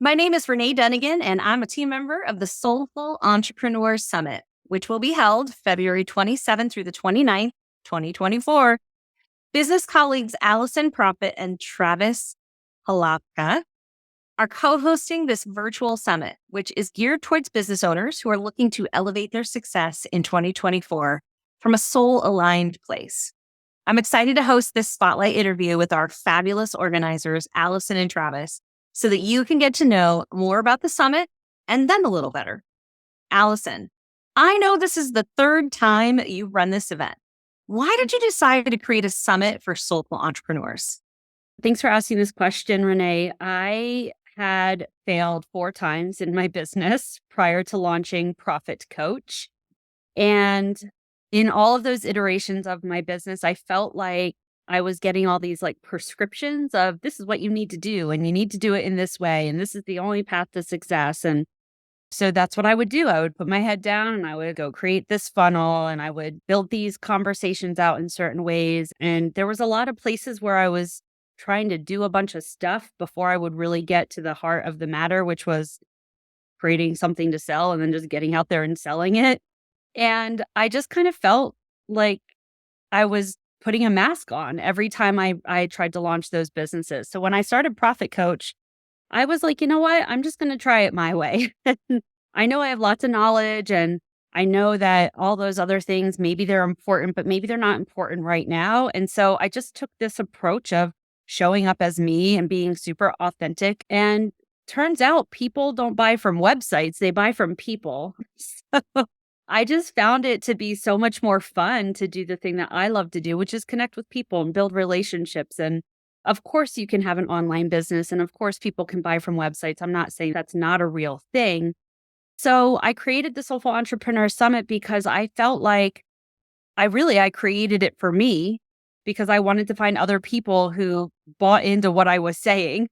My name is Renee Dunnigan, and I'm a team member of the Soulful Entrepreneur Summit, which will be held February 27th through the 29th, 2024. Business colleagues Alison Proffit and Travis Hlavka are co-hosting this virtual summit, which is geared towards business owners who are looking to elevate their success in 2024 from a soul-aligned place. I'm excited to host this spotlight interview with our fabulous organizers, Alison and Travis, so that you can get to know more about the summit and them a little better. Alison, I know this is the third time you've run this event. Why did you decide to create a summit for soulful entrepreneurs? Thanks for asking this question, Renee. I had failed 4 times in my business prior to launching Proffit Coach. And in all of those iterations of my business, I felt like I was getting all these prescriptions of this is what you need to do, and you need to do it in this way, and this is the only path to success. And so that's what I would do. I would put my head down and I would go create this funnel and I would build these conversations out in certain ways. And there was a lot of places where I was trying to do a bunch of stuff before I would really get to the heart of the matter, which was creating something to sell and then just getting out there and selling it. And I just kind of felt like I was putting a mask on every time I tried to launch those businesses. So when I started Proffit Coach, I was like, you know what? I'm just going to try it my way. I know I have lots of knowledge and I know that all those other things, maybe they're important, but maybe they're not important right now. And so I just took this approach of showing up as me and being super authentic. And turns out people don't buy from websites, they buy from people. So I just found it to be so much more fun to do the thing that I love to do, which is connect with people and build relationships. And of course, you can have an online business, and of course, people can buy from websites. I'm not saying that's not a real thing. So I created the Soulful Entrepreneur Summit because I felt like I created it for me because I wanted to find other people who bought into what I was saying.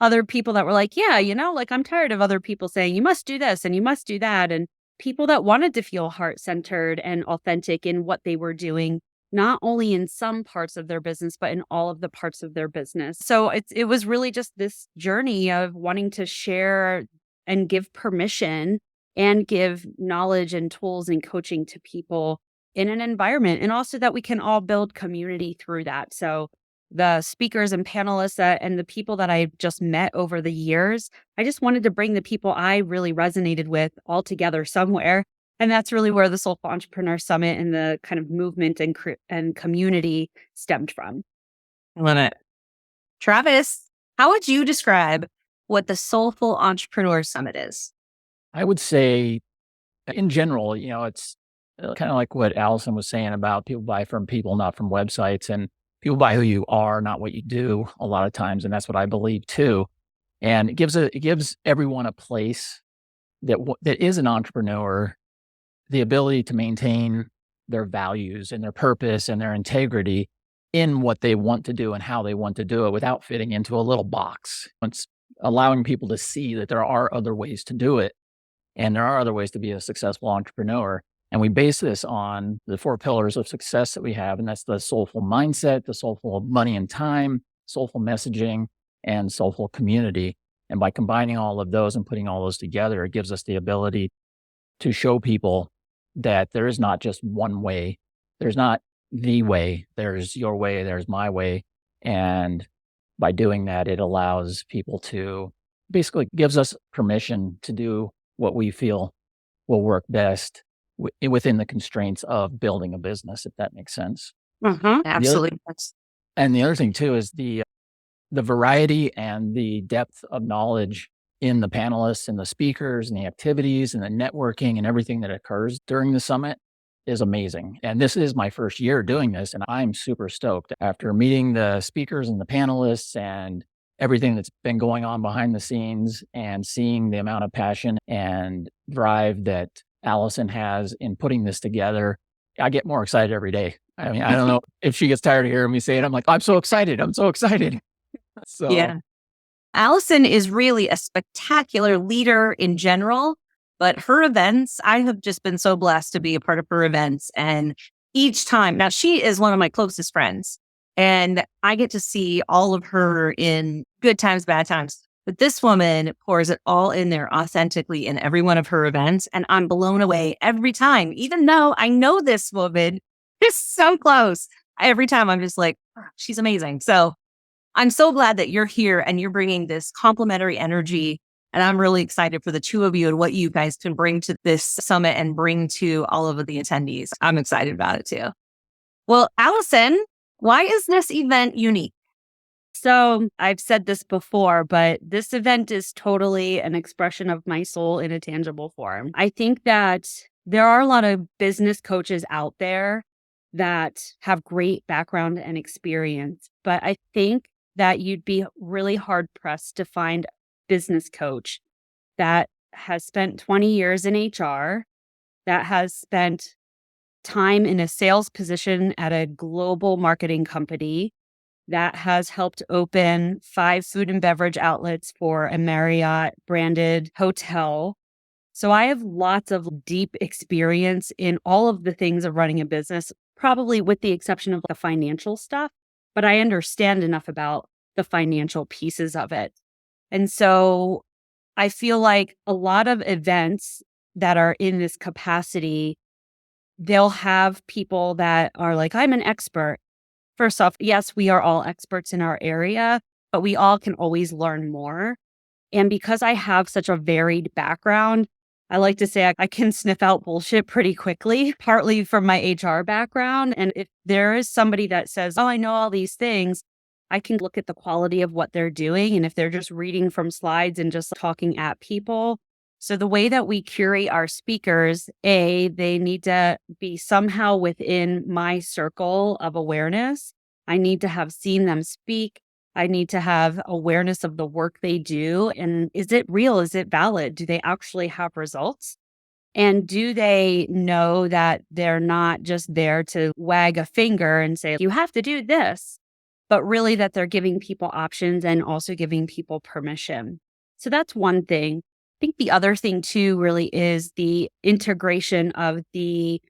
Other people that were like, yeah, I'm tired of other people saying, you must do this and you must do that. And people that wanted to feel heart-centered and authentic in what they were doing, not only in some parts of their business, but in all of the parts of their business. So it was really just this journey of wanting to share and give permission and give knowledge and tools and coaching to people in an environment, and also that we can all build community through that. So the speakers and panelists and the people that I've just met over the years, I just wanted to bring the people I really resonated with all together somewhere. And that's really where the Soulful Entrepreneur Summit and the kind of movement and community stemmed from. I love it. Travis, how would you describe what the Soulful Entrepreneur Summit is? I would say, in general, it's kind of like what Alison was saying about people buy from people, not from websites, and people buy who you are, not what you do a lot of times. And that's what I believe too. And it gives everyone a place that is an entrepreneur, the ability to maintain their values and their purpose and their integrity in what they want to do and how they want to do it without fitting into a little box. It's allowing people to see that there are other ways to do it. And there are other ways to be a successful entrepreneur. And we base this on the 4 pillars of success that we have. And that's the soulful mindset, the soulful money and time, soulful messaging, and soulful community. And by combining all of those and putting all those together, it gives us the ability to show people that there is not just one way. There's not the way. There's your way. There's my way. And by doing that, it allows people to basically gives us permission to do what we feel will work best within the constraints of building a business, if that makes sense. Absolutely. And the other thing too is the variety and the depth of knowledge in the panelists and the speakers and the activities and the networking and everything that occurs during the summit is amazing. And this is my first year doing this, and I'm super stoked after meeting the speakers and the panelists and everything that's been going on behind the scenes and seeing the amount of passion and drive that Alison has in putting this together. I get more excited every day. I mean, I don't know if she gets tired of hearing me say it. I'm like, I'm so excited. I'm so excited. So yeah. Alison is really a spectacular leader in general, but her events, I have just been so blessed to be a part of her events. And each time, now she is one of my closest friends, and I get to see all of her in good times, bad times. But this woman pours it all in there authentically in every one of her events. And I'm blown away every time, even though I know this woman is so close. Every time I'm just like, "Oh, she's amazing." So I'm so glad that you're here and you're bringing this complimentary energy. And I'm really excited for the two of you and what you guys can bring to this summit and bring to all of the attendees. I'm excited about it too. Well, Alison, why is this event unique? So I've said this before, but this event is totally an expression of my soul in a tangible form. I think that there are a lot of business coaches out there that have great background and experience, but I think that you'd be really hard pressed to find a business coach that has spent 20 years in HR, that has spent time in a sales position at a global marketing company, that has helped open 5 food and beverage outlets for a Marriott branded hotel. So I have lots of deep experience in all of the things of running a business, probably with the exception of the financial stuff, but I understand enough about the financial pieces of it. And so I feel like a lot of events that are in this capacity, they'll have people that are like, I'm an expert. First off, yes, we are all experts in our area, but we all can always learn more. And because I have such a varied background, I like to say I can sniff out bullshit pretty quickly, partly from my HR background. And if there is somebody that says, oh, I know all these things, I can look at the quality of what they're doing. And if they're just reading from slides and just talking at people. So the way that we curate our speakers, they need to be somehow within my circle of awareness. I need to have seen them speak. I need to have awareness of the work they do. And is it real? Is it valid? Do they actually have results? And do they know that they're not just there to wag a finger and say, you have to do this, but really that they're giving people options and also giving people permission. So that's one thing. I think the other thing too really is the integration of the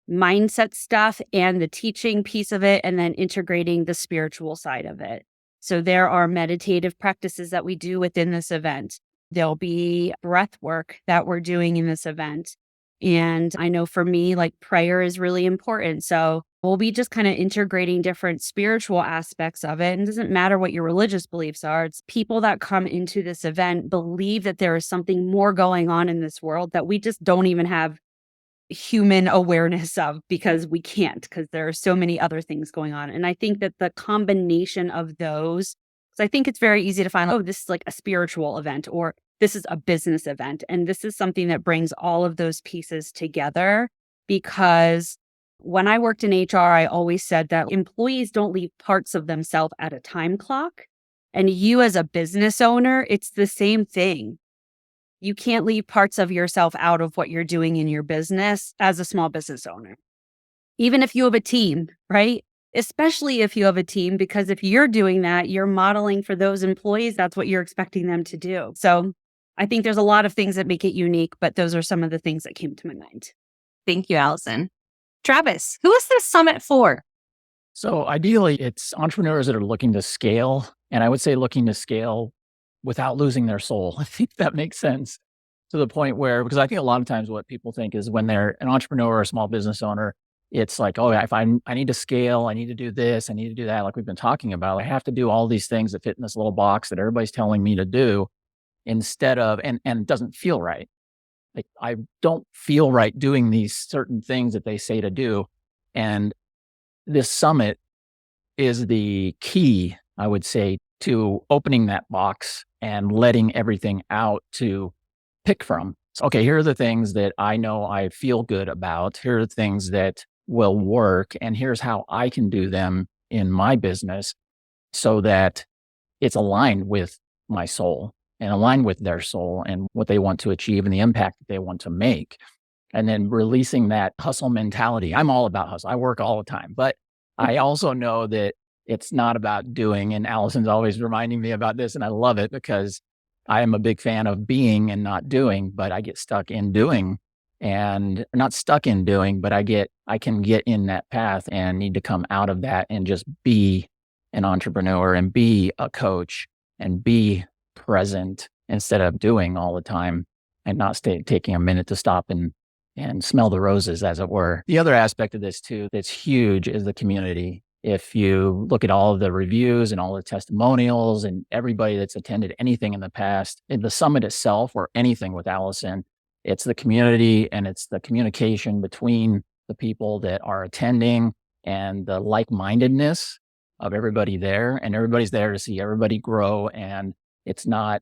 mindset stuff and the teaching piece of it, and then integrating the spiritual side of it. So there are meditative practices that we do within this event. There'll be breath work that we're doing in this event. And I know for me, like prayer is really important. So we'll be just kind of integrating different spiritual aspects of it. And it doesn't matter what your religious beliefs are. It's people that come into this event believe that there is something more going on in this world that we just don't even have human awareness of, because we can't, because there are so many other things going on. And I think that the combination of those, because I think it's very easy to find, oh, this is like a spiritual event, or this is a business event. And this is something that brings all of those pieces together, because when I worked in HR, I always said that employees don't leave parts of themselves at a time clock. And you as a business owner, it's the same thing. You can't leave parts of yourself out of what you're doing in your business as a small business owner. Even if you have a team, right? Especially if you have a team, because if you're doing that, you're modeling for those employees. That's what you're expecting them to do. So I think there's a lot of things that make it unique, but those are some of the things that came to my mind. Thank you, Alison. Travis, who is this summit for? So ideally, it's entrepreneurs that are looking to scale. And I would say looking to scale without losing their soul. I think that makes sense, to the point where, because I think a lot of times what people think is when they're an entrepreneur or a small business owner, it's like, oh, if I need to scale, I need to do this, I need to do that, like we've been talking about. I have to do all these things that fit in this little box that everybody's telling me to do, instead of, and it doesn't feel right. Like I don't feel right doing these certain things that they say to do. And this summit is the key, I would say, to opening that box and letting everything out to pick from. So, okay, here are the things that I know I feel good about. Here are the things that will work. And here's how I can do them in my business so that it's aligned with my soul and aligned with their soul and what they want to achieve and the impact that they want to make. And then releasing that hustle mentality. I'm all about hustle. I work all the time, but I also know that it's not about doing. And Allison's always reminding me about this. And I love it, because I am a big fan of being and not doing, but I get stuck in doing, and not stuck in doing, but I can get in that path and need to come out of that and just be an entrepreneur and be a coach and be present instead of doing all the time and not taking a minute to stop and smell the roses, as it were. The other aspect of this too that's huge is the community. If you look at all of the reviews and all the testimonials and everybody that's attended anything in the past, in the summit itself or anything with Alison, it's the community and it's the communication between the people that are attending and the like-mindedness of everybody there. And everybody's there to see everybody grow. And it's not,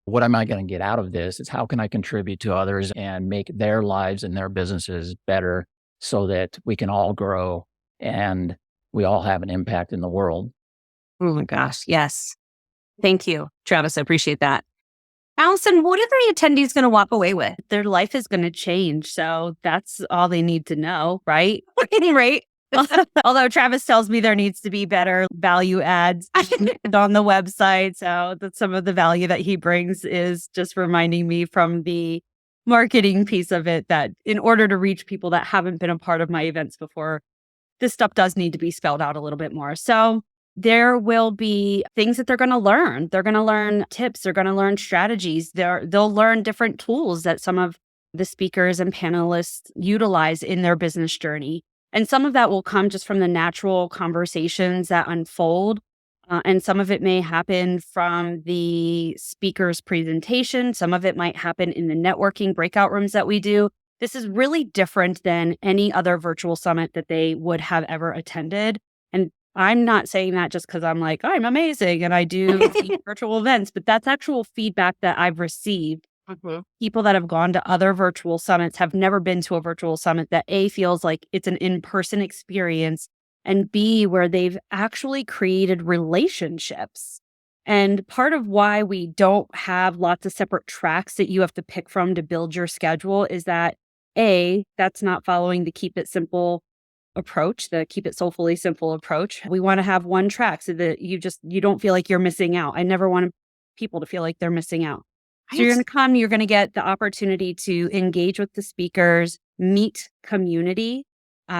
what am I going to get out of this? It's how can I contribute to others and make their lives and their businesses better so that we can all grow and we all have an impact in the world. Oh my gosh. Yes. Thank you, Travis. I appreciate that. Alison, what are the attendees going to walk away with? Their life is going to change. So that's all they need to know, right? Right. Although Travis tells me there needs to be better value adds on the website. So that's some of the value that he brings is just reminding me from the marketing piece of it that in order to reach people that haven't been a part of my events before, this stuff does need to be spelled out a little bit more. So there will be things that they're going to learn. They're going to learn tips. They're going to learn strategies. They'll learn different tools that some of the speakers and panelists utilize in their business journey. And some of that will come just from the natural conversations that unfold. And some of it may happen from the speaker's presentation. Some of it might happen in the networking breakout rooms that we do. This is really different than any other virtual summit that they would have ever attended. And I'm not saying that just because I'm like, I'm amazing and I do virtual events, but that's actual feedback that I've received. Mm-hmm. People that have gone to other virtual summits have never been to a virtual summit that A, feels like it's an in-person experience, and B, where they've actually created relationships. And part of why we don't have lots of separate tracks that you have to pick from to build your schedule is that A, that's not following the keep it simple approach, the keep it soulfully simple approach. We want to have one track so that you don't feel like you're missing out. I never want people to feel like they're missing out. So you're going to come, you're going to get the opportunity to engage with the speakers, meet community,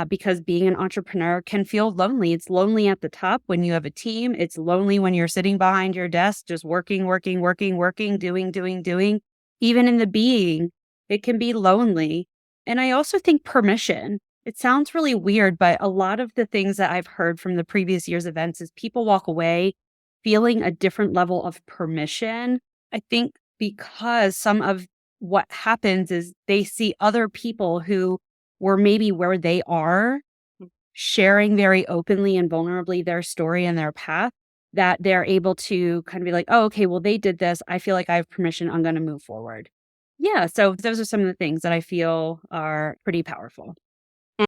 because being an entrepreneur can feel lonely. It's lonely at the top when you have a team. It's lonely when you're sitting behind your desk, just working, doing. Even in the being, it can be lonely. And I also think permission. It sounds really weird, but a lot of the things that I've heard from the previous year's events is people walk away feeling a different level of permission. I think because some of what happens is they see other people who were maybe where they are sharing very openly and vulnerably their story and their path, that they're able to kind of be like, oh, okay, well, they did this. I feel like I have permission. I'm going to move forward. Yeah. So those are some of the things that I feel are pretty powerful.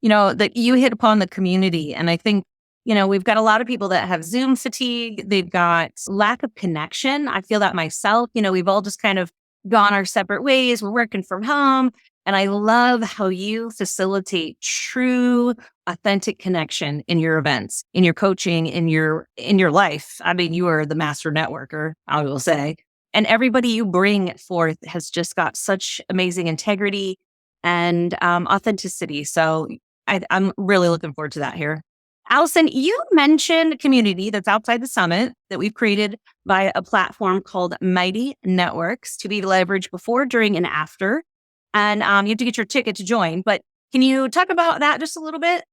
That you hit upon the community. And I think, we've got a lot of people that have Zoom fatigue. They've got lack of connection. I feel that myself. We've all just kind of gone our separate ways. We're working from home. And I love how you facilitate true, authentic connection in your events, in your coaching, in your life. I mean, you are the master networker, I will say. And everybody you bring forth has just got such amazing integrity and authenticity. So I'm really looking forward to that here. Alison, you mentioned a community that's outside the summit that we've created via a platform called Mighty Networks to be leveraged before, during, and after. And you have to get your ticket to join. But can you talk about that just a little bit?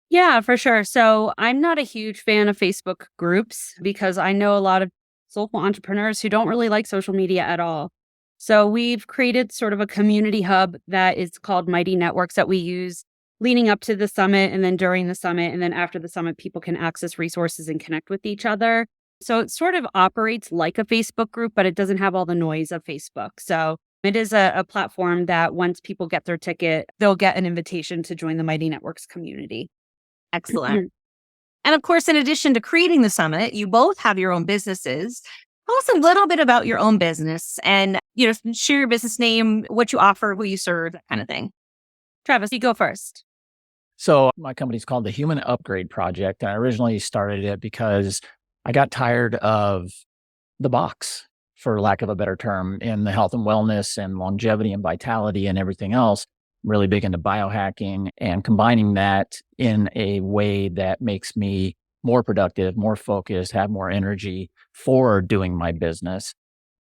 Yeah, for sure. So I'm not a huge fan of Facebook groups because I know a lot of soulful entrepreneurs who don't really like social media at all. So we've created sort of a community hub that is called Mighty Networks that we use leading up to the summit and then during the summit. And then after the summit, people can access resources and connect with each other. So it sort of operates like a Facebook group, but it doesn't have all the noise of Facebook. So it is a platform that once people get their ticket, they'll get an invitation to join the Mighty Networks community. Excellent. And of course, in addition to creating the summit, you both have your own businesses. Tell us a little bit about your own business and, share your business name, what you offer, who you serve, that kind of thing. Travis, you go first. So my company's called the Human Upgrade Project. And I originally started it because I got tired of the box, for lack of a better term, in the health and wellness and longevity and vitality and everything else. I'm really big into biohacking and combining that in a way that makes me more productive, more focused, have more energy for doing my business.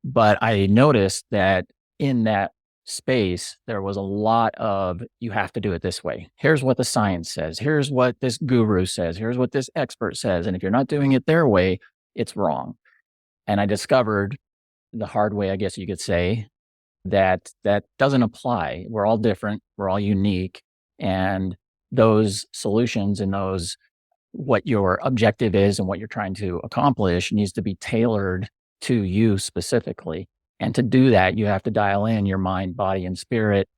But I noticed that in that space, there was a lot of, you have to do it this way. Here's what the science says. Here's what this guru says. Here's what this expert says. And if you're not doing it their way, it's wrong. And I discovered the hard way, I guess you could say, that that doesn't apply. We're all different. We're all unique. And those solutions and those, what your objective is and what you're trying to accomplish needs to be tailored to you specifically. And to do that, you have to dial in your mind, body, and spirit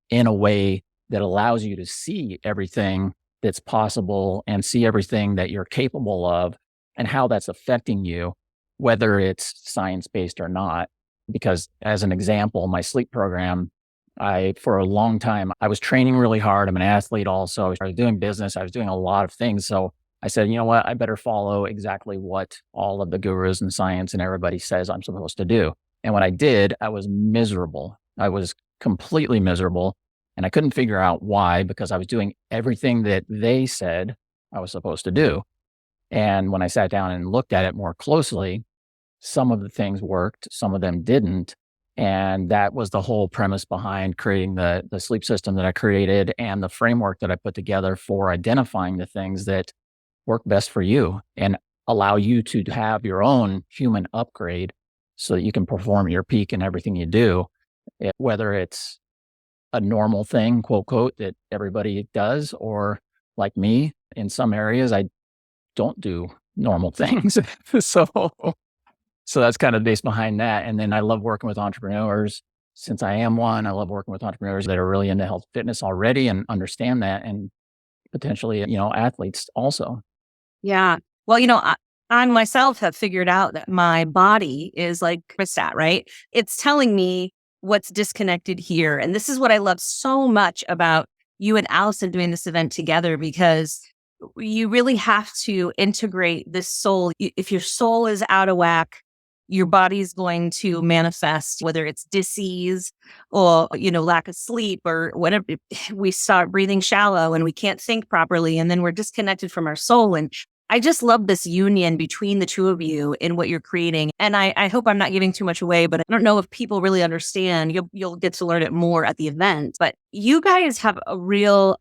in a way that allows you to see everything that's possible and see everything that you're capable of and how that's affecting you, whether it's science-based or not. Because as an example, my sleep program, for a long time, I was training really hard. I'm an athlete also. I was doing business. I was doing a lot of things. So I said, you know what? I better follow exactly what all of the gurus and science and everybody says I'm supposed to do. And when I did, I was miserable. I was completely miserable. And I couldn't figure out why, because I was doing everything that they said I was supposed to do. And when I sat down and looked at it more closely, some of the things worked, some of them didn't. And that was the whole premise behind creating the sleep system that I created and the framework that I put together for identifying the things that work best for you and allow you to have your own human upgrade so that you can perform your peak in everything you do, whether it's a normal thing, quote, quote, that everybody does, or like me, in some areas, I don't do normal things. So that's kind of based behind that. And then I love working with entrepreneurs. Since I am one, I love working with entrepreneurs that are really into health fitness already and understand that, and potentially, athletes also. Yeah. Well, I myself have figured out that my body is like a stat, right? It's telling me what's disconnected here. And this is what I love so much about you and Alison doing this event together, because you really have to integrate this soul. If your soul is out of whack, your body's going to manifest, whether it's disease or, lack of sleep or whatever. We start breathing shallow and we can't think properly. And then we're disconnected from our soul. And I just love this union between the two of you in what you're creating. And I hope I'm not giving too much away, but I don't know if people really understand. You'll get to learn it more at the event. But you guys have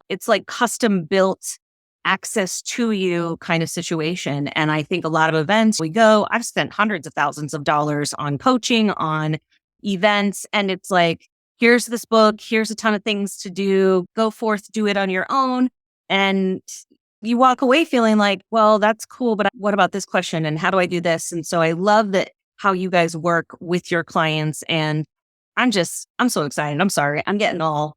it's like custom built access to you kind of situation. And I think a lot of events we go, I've spent hundreds of thousands of dollars on coaching, on events. And it's like, here's this book, here's a ton of things to do, go forth, do it on your own. And you walk away feeling like, well, that's cool, but what about this question? And how do I do this? And so I love that how you guys work with your clients. And I'm so excited. I'm sorry. I'm getting all.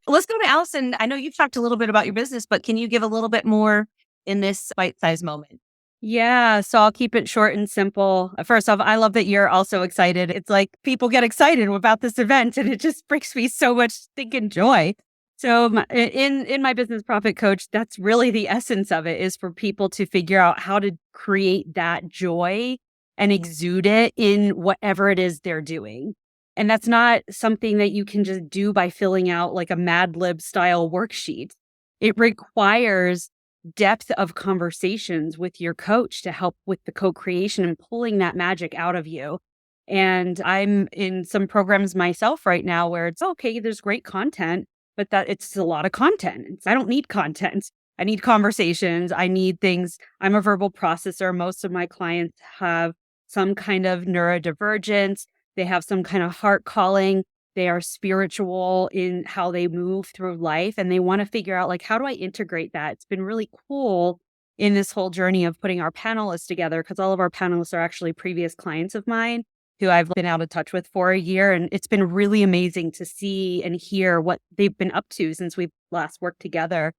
Let's go to Alison. I know you've talked a little bit about your business, but can you give a little bit more in this bite-sized moment? Yeah, so I'll keep it short and simple. First off, I love that you're also excited. It's like people get excited about this event and it just brings me so much stinking joy. So in my business Profit Coach, that's really the essence of it, is for people to figure out how to create that joy and exude it in whatever it is they're doing. And that's not something that you can just do by filling out like a Mad Lib style worksheet. It requires depth of conversations with your coach to help with the co-creation and pulling that magic out of you. And I'm in some programs myself right now where it's okay, there's great content, but that it's a lot of content. I don't need content. I need conversations. I need things. I'm a verbal processor. Most of my clients have some kind of neurodivergence. They have some kind of heart calling. They are spiritual in how they move through life, and they want to figure out, like, how do I integrate that? It's been really cool in this whole journey of putting our panelists together, because all of our panelists are actually previous clients of mine who I've been out of touch with for a year. And it's been really amazing to see and hear what they've been up to since we've last worked together.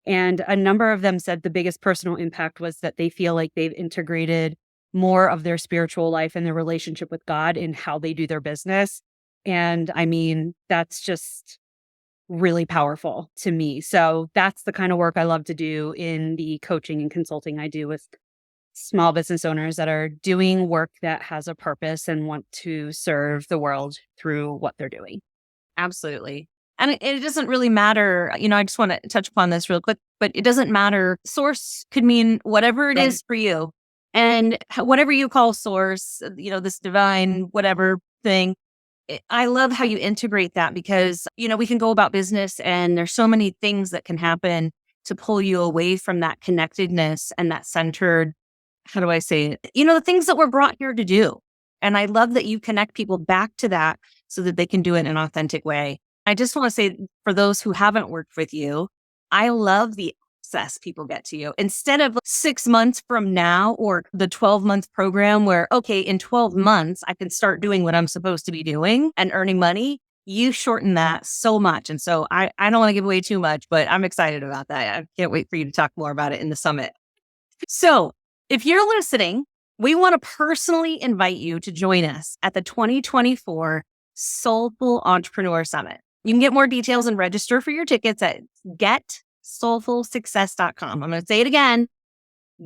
And a number of them said the biggest personal impact was that they feel like they've integrated more of their spiritual life and their relationship with God in how they do their business. And I mean, that's just really powerful to me. So that's the kind of work I love to do in the coaching and consulting I do with small business owners that are doing work that has a purpose and want to serve the world through what they're doing. Absolutely. And it doesn't really matter. I just want to touch upon this real quick, but it doesn't matter. Source could mean whatever it is for you. And whatever you call source, this divine, whatever thing, I love how you integrate that because, we can go about business and there's so many things that can happen to pull you away from that connectedness and that centered, how do I say it? The things that we're brought here to do. And I love that you connect people back to that so that they can do it in an authentic way. I just want to say for those who haven't worked with you, I love the access people get to you. Instead of 6 months from now or the 12-month program where, okay, in 12 months, I can start doing what I'm supposed to be doing and earning money. You shorten that so much. And so I don't want to give away too much, but I'm excited about that. I can't wait for you to talk more about it in the summit. So if you're listening, we want to personally invite you to join us at the 2024 Soulful Entrepreneur Summit. You can get more details and register for your tickets at getsoulfulsuccess.com. I'm going to say it again,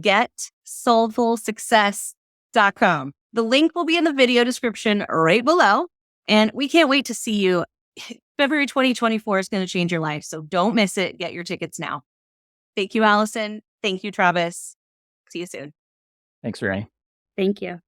getsoulfulsuccess.com. The link will be in the video description right below. And we can't wait to see you. February 2024 is going to change your life. So don't miss it. Get your tickets now. Thank you, Alison. Thank you, Travis. See you soon. Thanks, Renee. Thank you.